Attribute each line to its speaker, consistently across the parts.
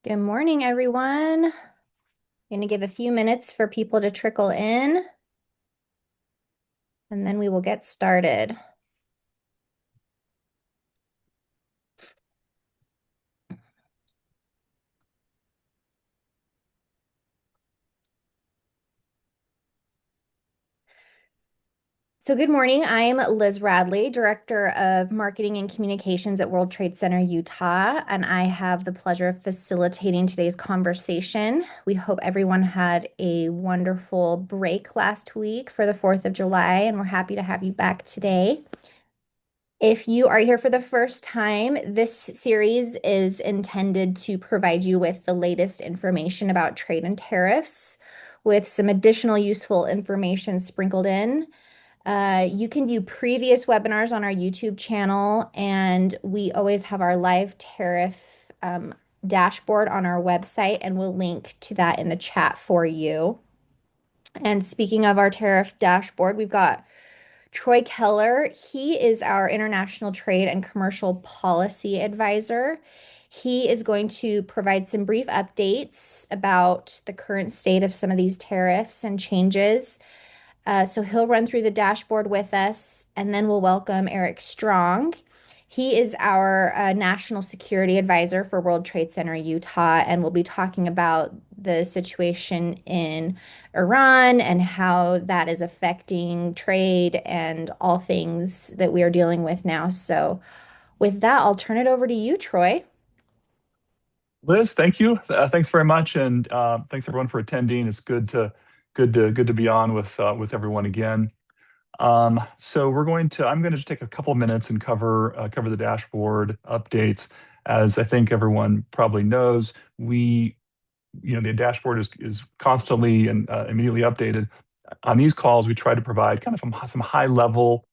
Speaker 1: Good morning, everyone. I'm going to give a few minutes for people to trickle in, and then we will get started. So, good morning. I'm Liz Radley, Director of Marketing and Communications at World Trade Center, Utah, and I have the pleasure of facilitating today's conversation. We hope everyone had a wonderful break last week for the 4th of July, and we're happy to have you back today. If you are here for the first time, this series is intended to provide you with the latest information about trade and tariffs, with some additional useful information sprinkled in. You can view previous webinars on our YouTube channel, and we always have our live tariff dashboard on our website, and we'll link to that in the chat for you. And speaking of our tariff dashboard, we've got Troy Keller. He is our international trade and commercial policy advisor. He is going to provide some brief updates about the current state of some of these tariffs and changes. So he'll run through the dashboard with us, and then we'll welcome Eric Strong. He is our national security advisor for World Trade Center Utah, and we'll be talking about the situation in Iran and how that is affecting trade and all things that we are dealing with now. So, with that, I'll turn it over to you, Troy.
Speaker 2: Liz, thank you. Thanks very much, and thanks everyone for attending. It's good to be on with everyone again. So I'm going to just take a couple minutes and cover the dashboard updates. As I think everyone probably knows, the dashboard is constantly and immediately updated. On these calls, we try to provide kind of some high level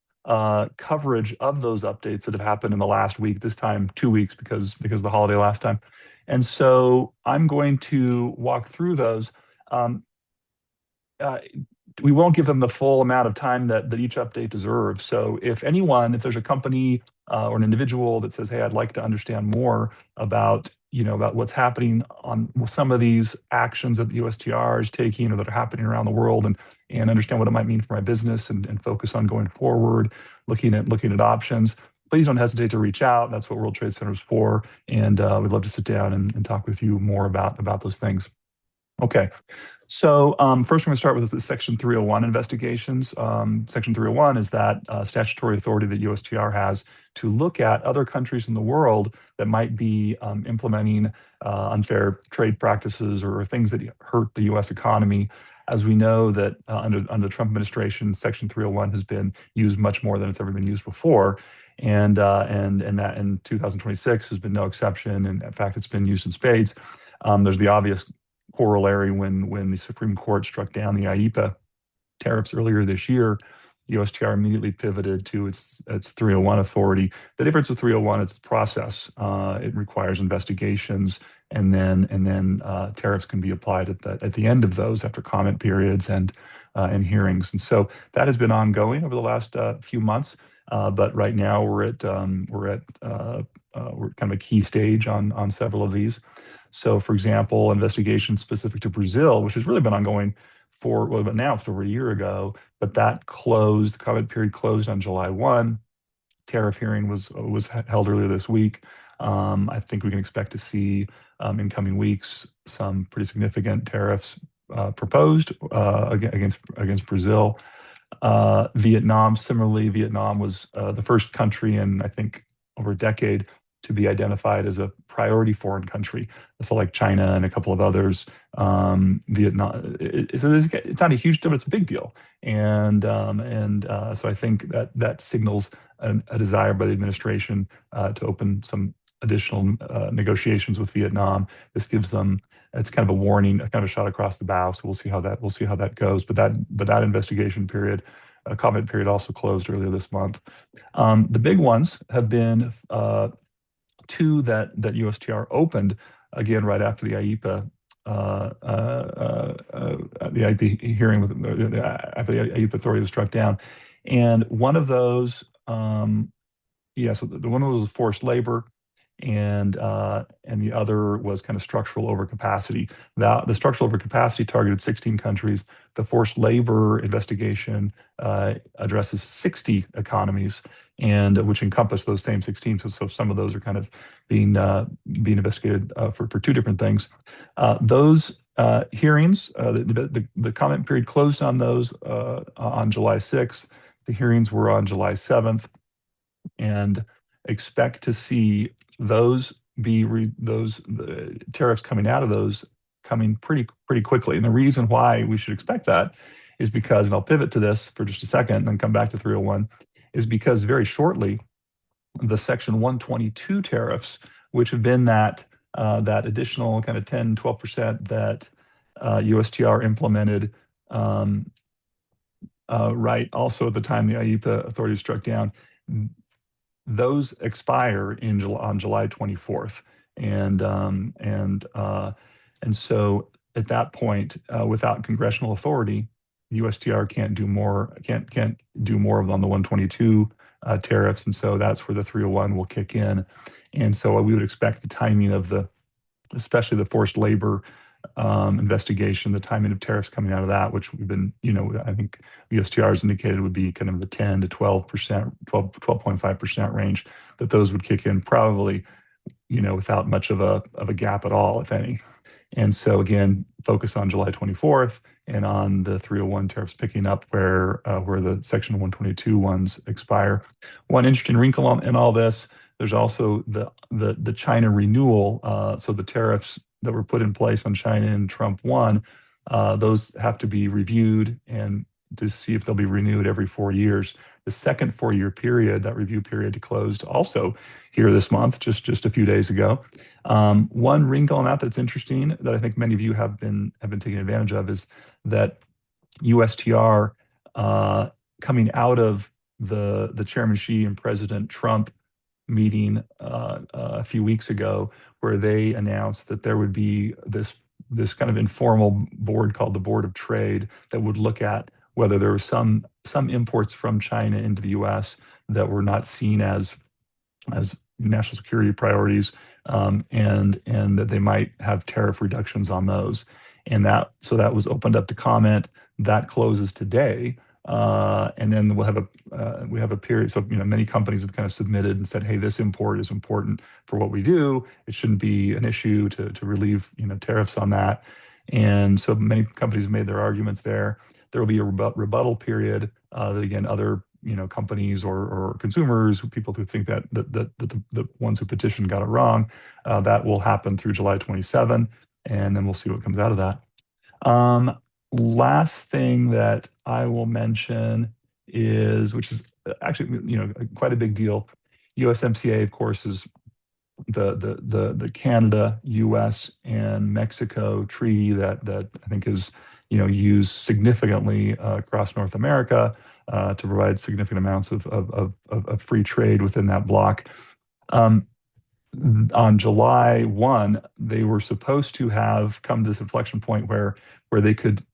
Speaker 2: coverage of those updates that have happened in the last week. This time, 2 weeks because of the holiday last time. And so I'm going to walk through those. Um, uh, we won't give them the full amount of time that each update deserves. So if there's a company or an individual that says, "Hey, I'd like to understand more about what's happening on some of these actions that the USTR is taking or that are happening around the world, and understand what it might mean for my business and focus on going forward, looking at options." Please don't hesitate to reach out. That's what World Trade Center is for, and we'd love to sit down and talk with you more about those things. Okay. So first, we're going to start with the Section 301 investigations. Section 301 is that statutory authority that USTR has to look at other countries in the world that might be implementing unfair trade practices or things that hurt the U.S. economy. As we know that under the Trump administration, Section 301 has been used much more than it's ever been used before. And that in 2026 has been no exception. And in fact, it's been used in spades. There's the obvious corollary when the Supreme Court struck down the IEEPA tariffs earlier this year. USTR immediately pivoted to its 301 authority. The difference with 301 is its process. It requires investigations, and then tariffs can be applied at the end of those after comment periods and hearings. And so that has been ongoing over the last few months. But right now we're kind of a key stage on several of these. So, for example, investigations specific to Brazil, which has really been ongoing announced over a year ago, but that closed. The comment period closed on July 1. Tariff hearing was held earlier this week. I think we can expect to see in coming weeks some pretty significant tariffs proposed against Brazil. Vietnam, similarly, Vietnam was the first country in, I think, over a decade to be identified as a priority foreign country. So, like China and a couple of others, Vietnam. It's not a huge deal, but it's a big deal. And so I think that signals a desire by the administration to open some additional negotiations with Vietnam. This gives them It's kind of a warning, a kind of a shot across the bow. So we'll see how that goes. But that investigation period, comment period, also closed earlier this month. The big ones have been two that USTR opened again right after the IEPA hearing after the IEPA authority was struck down, and one of those, so the one was forced labor, and the other was kind of structural overcapacity. The structural overcapacity targeted 16 countries. The forced labor investigation addresses 60 economies, and which encompass those same 16. So some of those are kind of being investigated for two different things. Those hearings, the comment period closed on those on July 6th. The hearings were on July 7th, and expect to see those the tariffs coming out of those coming pretty quickly. And the reason why we should expect that is because, and I'll pivot to this for just a second and then come back to 301, is because very shortly the Section 122 tariffs, which have been that additional kind of 10-12% that USTR implemented right also at the time the IEEPA authorities struck down, those expire on July 24th, and so at that point, without congressional authority, USTR can't do more on the 122 tariffs, and so that's where the 301 will kick in, and so we would expect the timing of especially the forced labor investigation, the timing of tariffs coming out of that, which we've been, I think USTR has indicated would be kind of the 10 to 12%, 12.5% range, that those would kick in probably, without much of a gap at all, if any. And so again, focus on July 24th and on the 301 tariffs picking up where the Section 122 ones expire. One interesting wrinkle in all this, there's also the China renewal. So the tariffs that were put in place on China and Trump one, those have to be reviewed and to see if they'll be renewed every 4 years. The second 4-year period, that review period, closed also here this month, just a few days ago. One wrinkle on that's interesting that I think many of you have been taking advantage of is that USTR coming out of the Chairman Xi and President Trump meeting a few weeks ago, where they announced that there would be this kind of informal board called the Board of Trade that would look at whether there was some imports from China into the U.S. that were not seen as national security priorities, and that they might have tariff reductions on those. And that was opened up to comment. That closes today. And then we have a period. So many companies have kind of submitted and said, hey, this import is important for what we do. It shouldn't be an issue to relieve tariffs on that. And so many companies have made their arguments there. There will be a rebuttal period that again other companies or consumers, people who think that the ones who petitioned got it wrong, that will happen through July 27, and then we'll see what comes out of that. Last thing that I will mention which is actually quite a big deal. USMCA, of course, is the Canada, U.S., and Mexico treaty that I think is used significantly across North America to provide significant amounts of free trade within that bloc. On July 1, they were supposed to have come to this inflection point where they could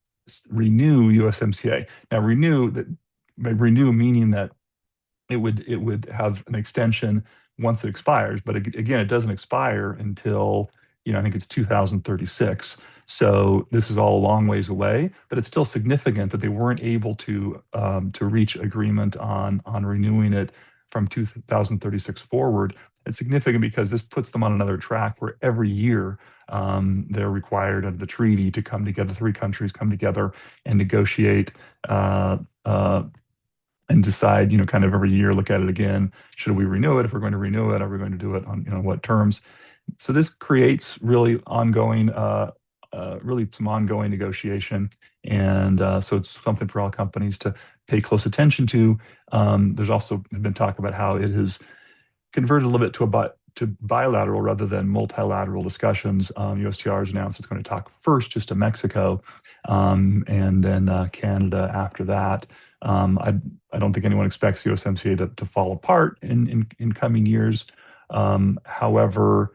Speaker 2: renew USMCA. Now, renew meaning that it would have an extension once it expires. But again, it doesn't expire until I think it's 2036. So this is all a long ways away. But it's still significant that they weren't able to reach agreement on renewing it from 2036 forward. It's significant because this puts them on another track where every year they're required under the treaty to come together. 3 countries come together and negotiate and decide, kind of every year, look at it again. Should we renew it? If we're going to renew it, are we going to do it on, what terms? So this creates really some ongoing negotiation. And so it's something for all companies to pay close attention to. There's also been talk about how it has converted a little bit to bilateral rather than multilateral discussions. USTR has announced it's going to talk first just to Mexico, and then Canada after that. I don't think anyone expects USMCA to fall apart in coming years. However,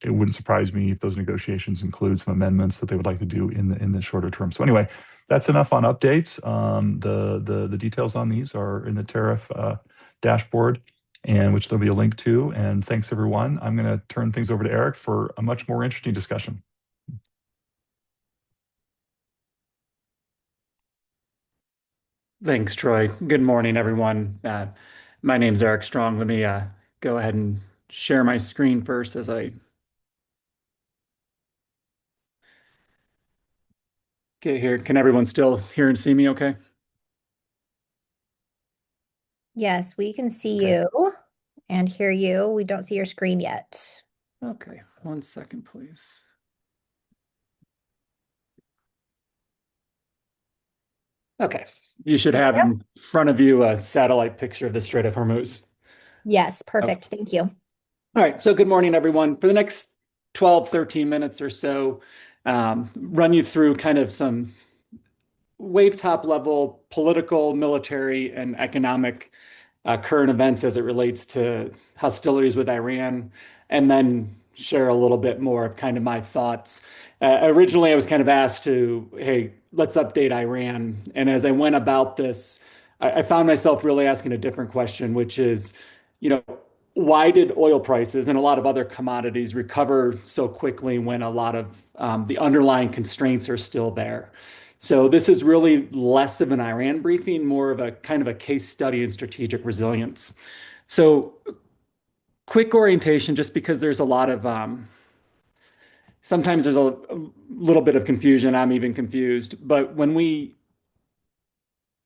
Speaker 2: it wouldn't surprise me if those negotiations include some amendments that they would like to do in the shorter term. So anyway, that's enough on updates. The details on these are in the tariff dashboard. and which there'll be a link to. And thanks, everyone. I'm going to turn things over to Eric for a much more interesting discussion.
Speaker 3: Thanks, Troy. Good morning, everyone. My name's Eric Strong. Let me go ahead and share my screen first as I get here. Can everyone still hear and see me okay?
Speaker 1: Yes, we can see
Speaker 3: Okay.
Speaker 1: you and hear you. We don't see your screen yet.
Speaker 3: Okay. 1 second, please. Okay. You should
Speaker 1: There we
Speaker 3: have
Speaker 1: go.
Speaker 3: in front of you a satellite picture of the Strait of Hormuz.
Speaker 1: Yes,
Speaker 3: Okay.
Speaker 1: perfect. Thank you.
Speaker 3: All right. So good morning, everyone. For the next 12, 13 minutes or so, run you through kind of some wave top level political, military, and economic current events as it relates to hostilities with Iran, and then share a little bit more of kind of my thoughts. Originally, I was kind of asked to, hey, let's update Iran. And as I went about this, I found myself really asking a different question, which is, you know, why did oil prices and a lot of other commodities recover so quickly when a lot of the underlying constraints are still there? So this is really less of an Iran briefing, more of a kind of a case study in strategic resilience. So quick orientation, just because there's a lot of sometimes there's a little bit of confusion. I'm even confused. But when we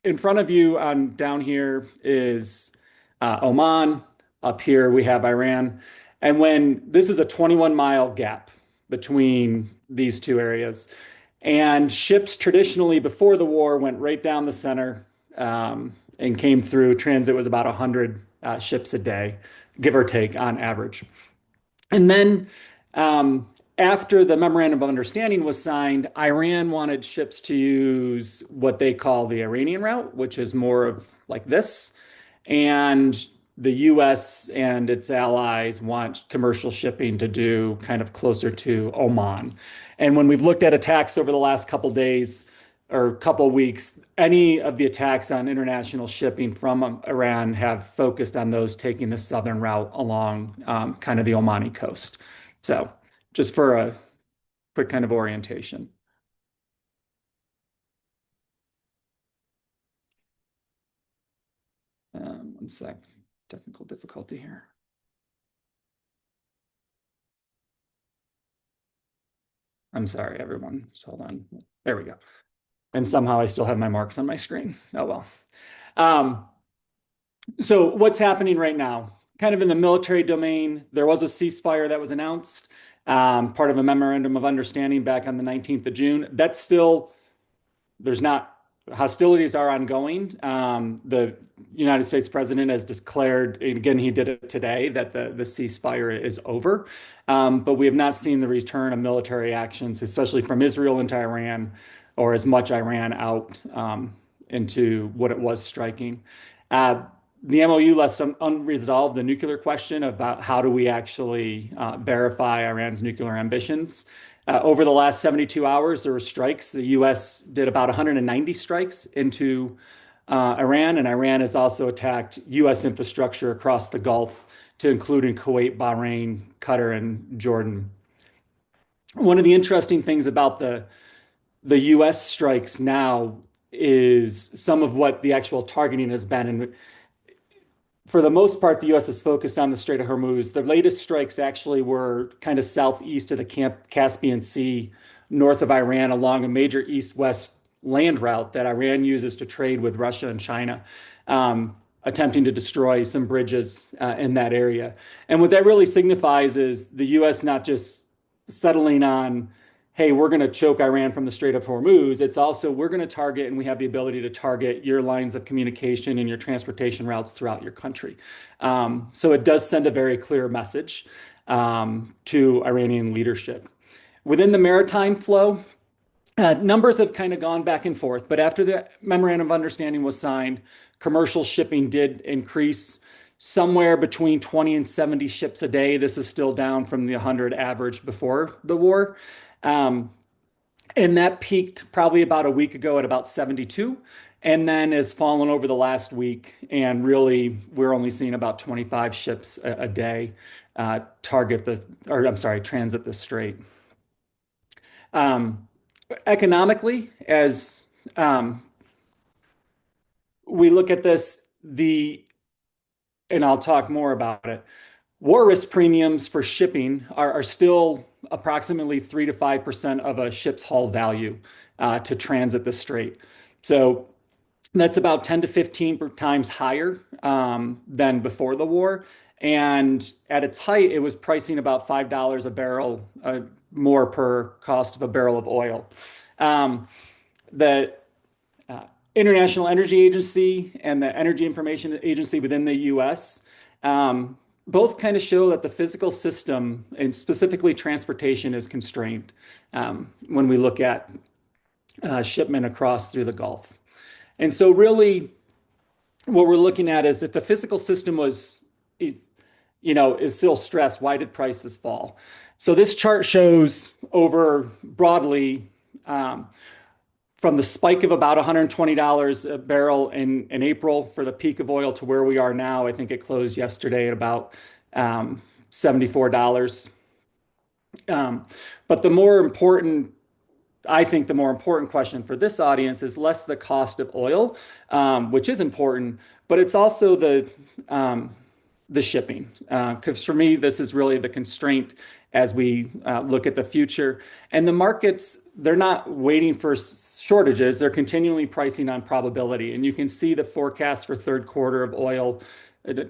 Speaker 3: in front of you on down here is Oman. Up here we have Iran. And when this is a 21-mile gap between these two areas, and ships traditionally before the war went right down the center and came through. Transit was about 100 ships a day, give or take on average. And then after the memorandum of understanding was signed, Iran wanted ships to use what they call the Iranian route, which is more of like this. And the US and its allies want commercial shipping to do kind of closer to Oman. And when we've looked at attacks over the last couple days or couple weeks, any of the attacks on international shipping from Iran have focused on those taking the southern route along kind of the Omani coast. So just for a quick kind of orientation. 1 sec, technical difficulty here. I'm sorry, everyone. Just hold on. There we go. And somehow I still have my marks on my screen. Oh well. Um, so what's happening right now? Kind of in the military domain, there was a ceasefire that was announced, part of a memorandum of understanding back on the 19th of June. That's still there's not hostilities are ongoing. The United States president has declared, and again, he did it today, that the ceasefire is over. But we have not seen the return of military actions, especially from Israel into Iran, or as much Iran out into what it was striking. Uh, the MOU left unresolved the nuclear question about how do we actually verify Iran's nuclear ambitions. Over the last 72 hours, there were strikes. The U.S. did about 190 strikes into Iran, and Iran has also attacked U.S. infrastructure across the Gulf, to include in Kuwait, Bahrain, Qatar, and Jordan. One of the interesting things about the U.S. strikes now is some of what the actual targeting has been. And for the most part, the U.S. is focused on the Strait of Hormuz. The latest strikes actually were kind of southeast of the Caspian Sea, north of Iran, along a major east-west land route that Iran uses to trade with Russia and China, attempting to destroy some bridges in that area. And what that really signifies is the U.S. not just settling on, hey, we're going to choke Iran from the Strait of Hormuz. It's also we're going to target, and we have the ability to target your lines of communication and your transportation routes throughout your country. So it does send a very clear message to Iranian leadership. Within the maritime flow, numbers have kind of gone back and forth, but after the memorandum of understanding was signed, commercial shipping did increase somewhere between 20 and 70 ships a day. This is still down from the 100 average before the war. Um, and that peaked probably about a week ago at about 72. and then has fallen over the last week. And really, we're only seeing about 25 ships a day transit the strait. Um, Economically, as we look at this, and I'll talk more about it. War risk premiums for shipping are still approximately 3 to 5% of a ship's hull value to transit the strait. So that's about 10 to 15 times higher than before the war. And at its height, it was pricing about $5 a barrel more per cost of a barrel of oil. The International Energy Agency and the Energy Information Agency within the US both kind of show that the physical system, and specifically transportation, is constrained when we look at shipment across through the Gulf. And so really what we're looking at is if the physical system is still stressed, why did prices fall? So this chart shows over broadly from the spike of about $120 a barrel in April for the peak of oil to where we are now. I think it closed yesterday at about $74. But I think the more important question for this audience is less the cost of oil, which is important, but it's also the shipping. Because for me, this is really the constraint as we look at the future. And the markets, they're not waiting for shortages, they're continually pricing on probability. And you can see the forecast for third quarter of oil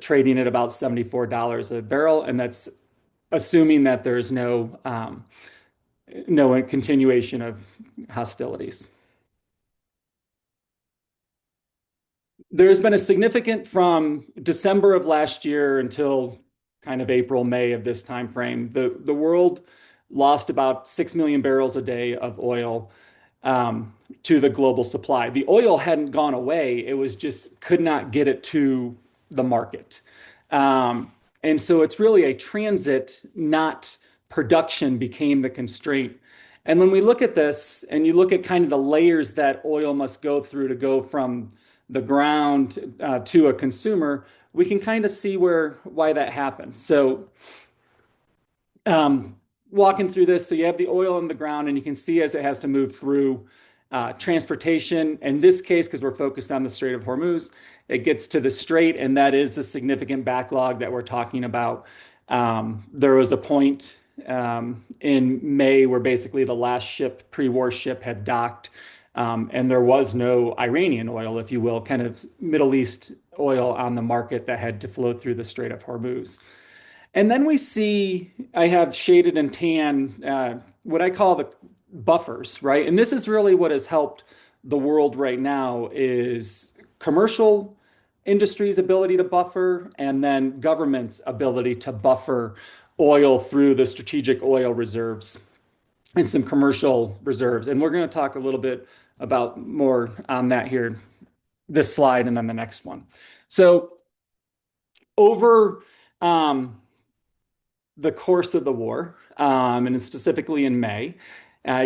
Speaker 3: trading at about $74 a barrel. And that's assuming that there's no continuation of hostilities. There's been a significant from December of last year until kind of April, May of this time frame. The world lost about 6 million barrels a day of oil to the global supply. The oil hadn't gone away; it was just could not get it to the market, and so it's really a transit, not production, became the constraint. And when we look at this, and you look at kind of the layers that oil must go through to go from the ground to a consumer, we can kind of see why that happened. So walking through this, so you have the oil in the ground, and you can see as it has to move through transportation. In this case, because we're focused on the Strait of Hormuz, it gets to the strait, and that is the significant backlog that we're talking about. There was a point in May where basically the last pre-war ship had docked, and there was no Iranian oil, if you will, kind of Middle East oil on the market that had to flow through the Strait of Hormuz. And then we see, I have shaded in tan, what I call the buffers, right? And this is really what has helped the world right now is commercial industry's ability to buffer, and then government's ability to buffer oil through the strategic oil reserves and some commercial reserves. And we're going to talk a little bit about more on that here, this slide, and then the next one. So over the course of the war, and specifically in May,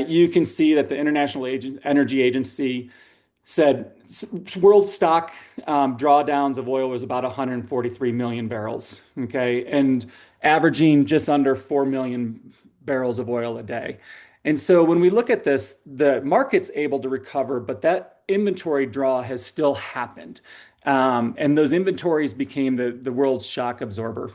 Speaker 3: you can see that the International Energy Agency said world stock drawdowns of oil was about 143 million barrels, okay, and averaging just under 4 million barrels of oil a day. And so when we look at this, the market's able to recover, but that inventory draw has still happened. And those inventories became the world's shock absorber.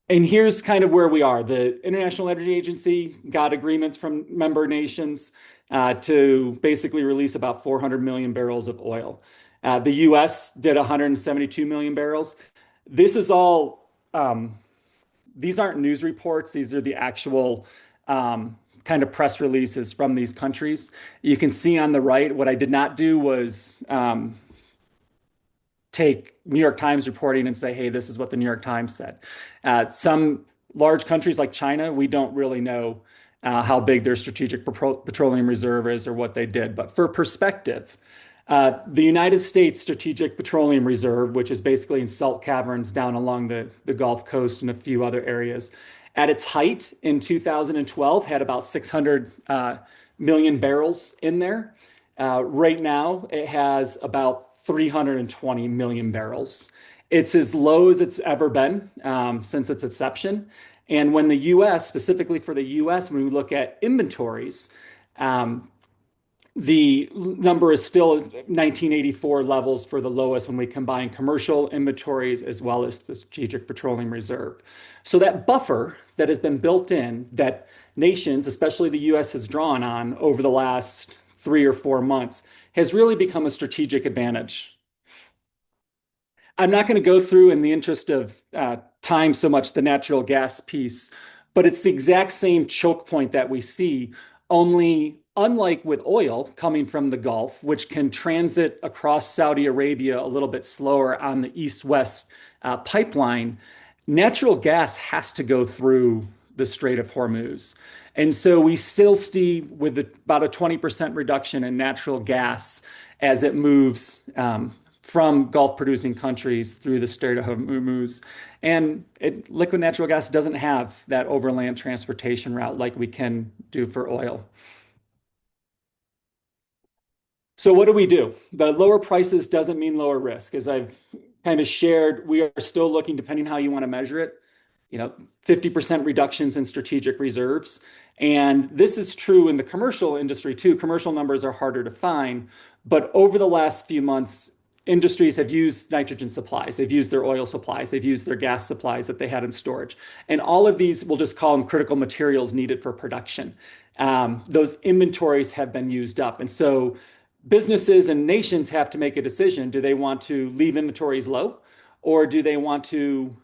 Speaker 3: And here's kind of where we are. The International Energy Agency got agreements from member nations to basically release about 400 million barrels of oil. The US did 172 million barrels. This is all, these aren't news reports. These are the actual kind of press releases from these countries. You can see on the right, what I did not do was take New York Times reporting and say, hey, this is what the New York Times said. Some large countries like China, we don't really know how big their strategic petroleum reserve is or what they did. But for perspective, the United States Strategic Petroleum Reserve, which is basically in salt caverns down along the Gulf Coast and a few other areas, at its height in 2012 had about 600 million barrels in there. Right now, it has about 320 million barrels. It's as low as it's ever been since its inception. And when the US, specifically for the US, when we look at inventories, um, the number is still 1984 levels for the lowest when we combine commercial inventories as well as the Strategic Petroleum Reserve. So that buffer that has been built in that nations, especially the US, has drawn on over the last 3 or 4 months has really become a strategic advantage. I'm not going to go through in the interest of time so much the natural gas piece, but it's the exact same choke point that we see, only unlike with oil coming from the Gulf, which can transit across Saudi Arabia a little bit slower on the east-west pipeline, natural gas has to go through the Strait of Hormuz. And so we still see with about a 20% reduction in natural gas as it moves from Gulf producing countries through the Strait of Hormuz. And liquid natural gas doesn't have that overland transportation route like we can do for oil. So what do we do? The lower prices doesn't mean lower risk. As I've kind of shared, we are still looking, depending how you want to measure it, 50% reductions in strategic reserves. And this is true in the commercial industry too. Commercial numbers are harder to find, but over the last few months, industries have used nitrogen supplies. They've used their oil supplies. They've used their gas supplies that they had in storage. And all of these, we'll just call them critical materials needed for production. Those inventories have been used up. And so businesses and nations have to make a decision. Do they want to leave inventories low, or do they want to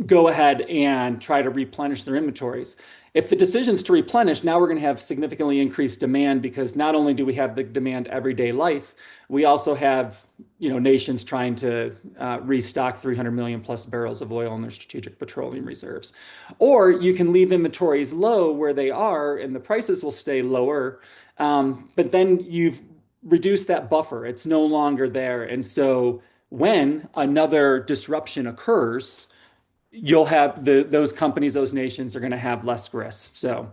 Speaker 3: go ahead and try to replenish their inventories? If the decision is to replenish, now we're going to have significantly increased demand, because not only do we have the demand everyday life, we also have nations trying to restock 300 million plus barrels of oil in their strategic petroleum reserves. Or you can leave inventories low where they are and the prices will stay lower, but then you've reduced that buffer. It's no longer there. And so when another disruption occurs, you'll have those companies, those nations are going to have less risk. So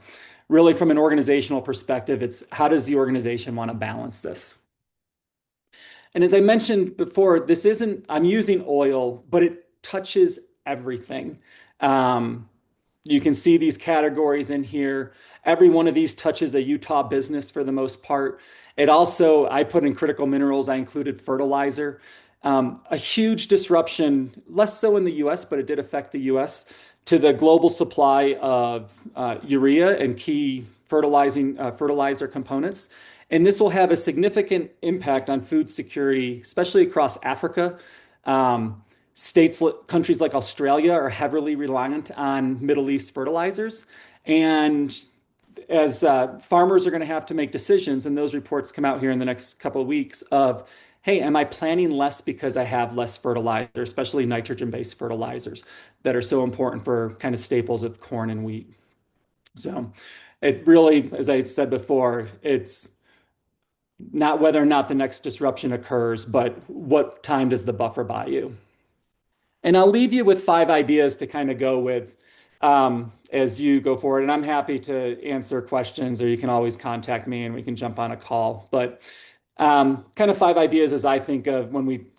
Speaker 3: really from an organizational perspective, it's how does the organization want to balance this? And as I mentioned before, I'm using oil, but it touches everything. You can see these categories in here. Every one of these touches a Utah business for the most part. I put in critical minerals, I included fertilizer. A huge disruption, less so in the US, but it did affect the US, to the global supply of urea and key fertilizer components. And this will have a significant impact on food security, especially across Africa. Countries like Australia are heavily reliant on Middle East fertilizers. And as farmers are going to have to make decisions, and those reports come out here in the next couple of weeks of, hey, am I planting less because I have less fertilizer, especially nitrogen-based fertilizers that are so important for kind of staples of corn and wheat. So it really, as I said before, it's not whether or not the next disruption occurs, but what time does the buffer buy you? And I'll leave you with 5 ideas to kind of go with as you go forward. And I'm happy to answer questions, or you can always contact me and we can jump on a call. But kind of 5 ideas as I think of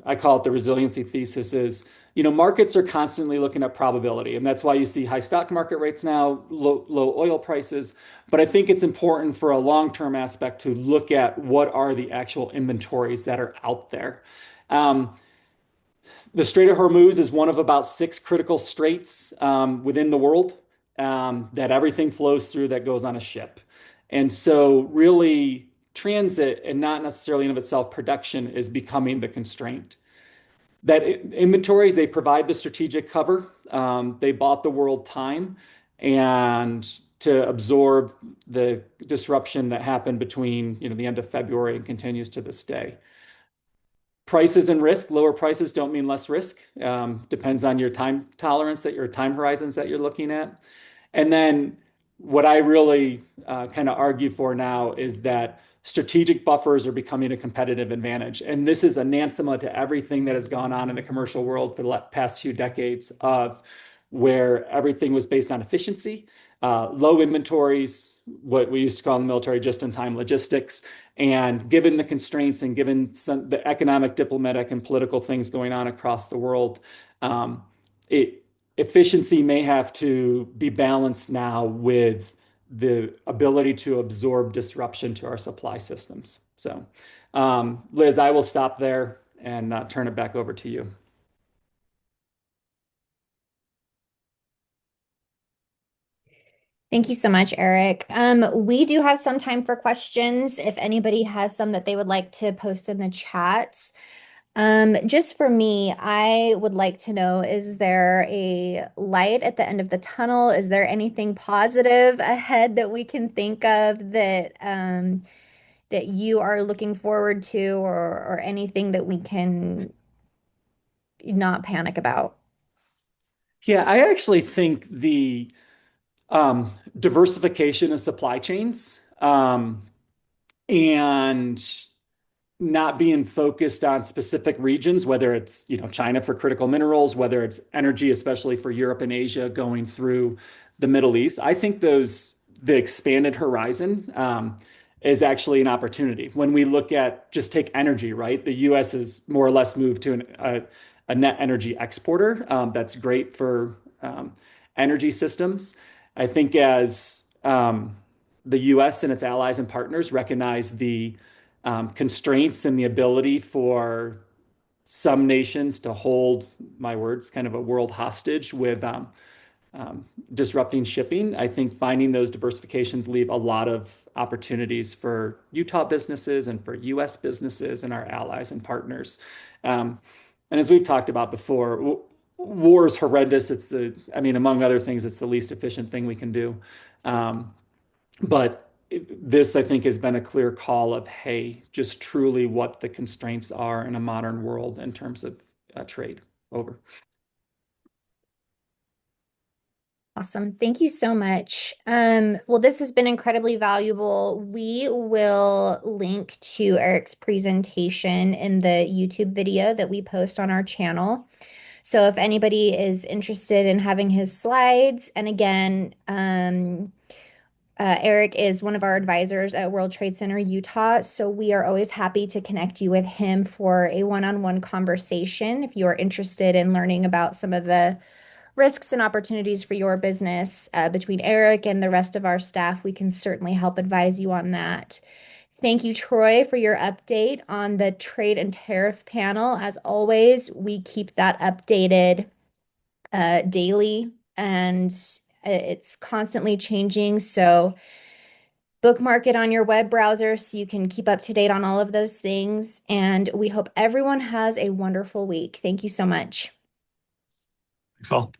Speaker 3: I call it the resiliency thesis is, markets are constantly looking at probability. And that's why you see high stock market rates now, low oil prices. But I think it's important for a long-term aspect to look at what are the actual inventories that are out there. The Strait of Hormuz is one of about 6 critical straits within the world that everything flows through that goes on a ship. And so really transit, and not necessarily in of itself production, is becoming the constraint. That inventories, they provide the strategic cover. They bought the world time and to absorb the disruption that happened between the end of February and continues to this day. Prices and risk, lower prices don't mean less risk. Depends on your time tolerance, your time horizons that you're looking at. And then what I really kind of argue for now is that strategic buffers are becoming a competitive advantage. And this is anathema to everything that has gone on in the commercial world for the past few decades of where everything was based on efficiency, low inventories, what we used to call in the military just-in-time logistics. And given the constraints and given the economic, diplomatic, and political things going on across the world, um, efficiency may have to be balanced now with the ability to absorb disruption to our supply systems. So, Liz, I will stop there and turn it back over to you.
Speaker 1: Thank you so much, Eric. We do have some time for questions. If anybody has some that they would like to post in the chat. Just for me, I would like to know, is there a light at the end of the tunnel? Is there anything positive ahead that we can think of that you are looking forward to or anything that we can not panic about?
Speaker 3: Yeah, I actually think the diversification of supply chains and not being focused on specific regions, whether it's, China for critical minerals, whether it's energy, especially for Europe and Asia going through the Middle East. I think the expanded horizon is actually an opportunity. When we look at just take energy, right? The US has more or less moved to a net energy exporter. That's great for energy systems. I think as the US and its allies and partners recognize the constraints and the ability for some nations to hold, my words, kind of a world hostage with disrupting shipping. I think finding those diversifications leave a lot of opportunities for Utah businesses and for US businesses and our allies and partners. And as we've talked about before, war is horrendous. Among other things, it's the least efficient thing we can do. But this, I think, has been a clear call of, hey, just truly what the constraints are in a modern world in terms of trade. Over.
Speaker 1: Awesome. Thank you so much. Well, this has been incredibly valuable. We will link to Eric's presentation in the YouTube video that we post on our channel. So if anybody is interested in having his slides, and again, Eric is one of our advisors at World Trade Center Utah, so we are always happy to connect you with him for a one-on-one conversation if you are interested in learning about some of the risks and opportunities for your business. Between Eric and the rest of our staff, we can certainly help advise you on that. Thank you, Troy, for your update on the trade and tariff panel. As always, we keep that updated daily, and it's constantly changing. So bookmark it on your web browser so you can keep up to date on all of those things. And we hope everyone has a wonderful week. Thank you so much.
Speaker 2: Thanks all.